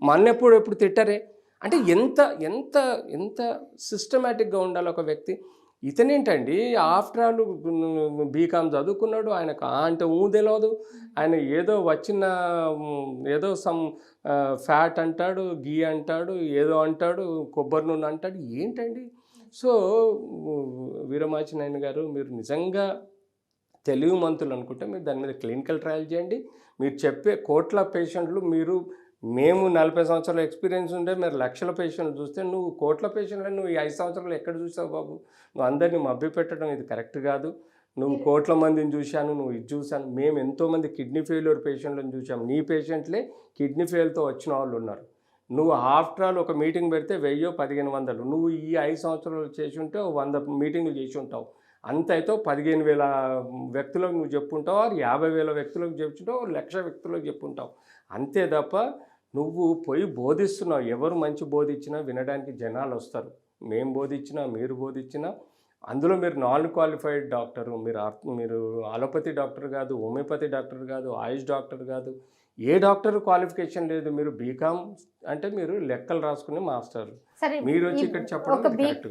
మన్నెప్పుడు ఎప్పుడు తిట్టరే అంటే ఎంత ఎంత ఎంత సిస్టమేటిక్గా ఉండాలి ఒక వ్యక్తి. ఇతనేంటండి ఆఫ్టర్ ఆల్ బీకామ్ చదువుకున్నాడు. ఆయనకు అంటే తెలియదు. ఆయన ఏదో వచ్చిన ఏదో సమ్ ఫ్యాట్ అంటాడు, గీ అంటాడు, ఏదో అంటాడు, కొబ్బరి నూనె అంటాడు. ఏంటండి? సో వీరమాచినేని గారు, మీరు నిజంగా తెలివిమంతులు అనుకుంటే మీరు దాని మీద క్లినికల్ ట్రయల్ చేయండి. మీరు చెప్పే కోట్ల పేషెంట్లు మేము 40 సంవత్సరాల ఎక్స్పీరియన్స్ ఉంటే మీరు లక్షల పేషెంట్లు చూస్తే, నువ్వు కోట్ల పేషెంట్లను నువ్వు ఈ 5 సంవత్సరాలు ఎక్కడ చూసావు బాబు? నువ్వు అందరినీ మభ్యపెట్టడం ఇది కరెక్ట్ కాదు. నువ్వు కోట్ల మందిని చూశాను, నువ్వు ఇది చూశాను. మేము ఎంతోమంది కిడ్నీ ఫెయిల్యూర్ పేషెంట్లను చూసాము. నీ పేషెంట్లే కిడ్నీ ఫెయిల్తో వచ్చిన వాళ్ళు ఉన్నారు. నువ్వు ఆఫ్టర్ ఆల్ ఒక మీటింగ్ పెడితే 1000 1500. నువ్వు ఈ 5 సంవత్సరాలు చేసి ఉంటే 100 మీటింగ్లు చేసి ఉంటావు. అంత అయితే 15,000 వ్యక్తులకు నువ్వు చెప్పుంటావు, 50,000 వ్యక్తులకు చెప్పుంటావు, 1,00,000 వ్యక్తులకు చెప్పుంటావు. అంతే తప్ప నువ్వు పోయి బోధిస్తున్నావు. ఎవరు మంచి బోధించినా వినడానికి జనాలు వస్తారు. మేము బోధించినా, మీరు బోధించినా అందులో మీరు నాన్ క్వాలిఫైడ్ డాక్టరు. మీరు అలోపతి డాక్టర్ కాదు, హోమియోపతి డాక్టర్ కాదు, ఆయుష్ డాక్టర్ కాదు. ఏ డాక్టర్ క్వాలిఫికేషన్ లేదు. మీరు బీకామ్ అంటే మీరు లెక్కలు రాసుకునే మాస్టర్. మీరు వచ్చి ఇక్కడ చెప్పడం కరెక్ట్.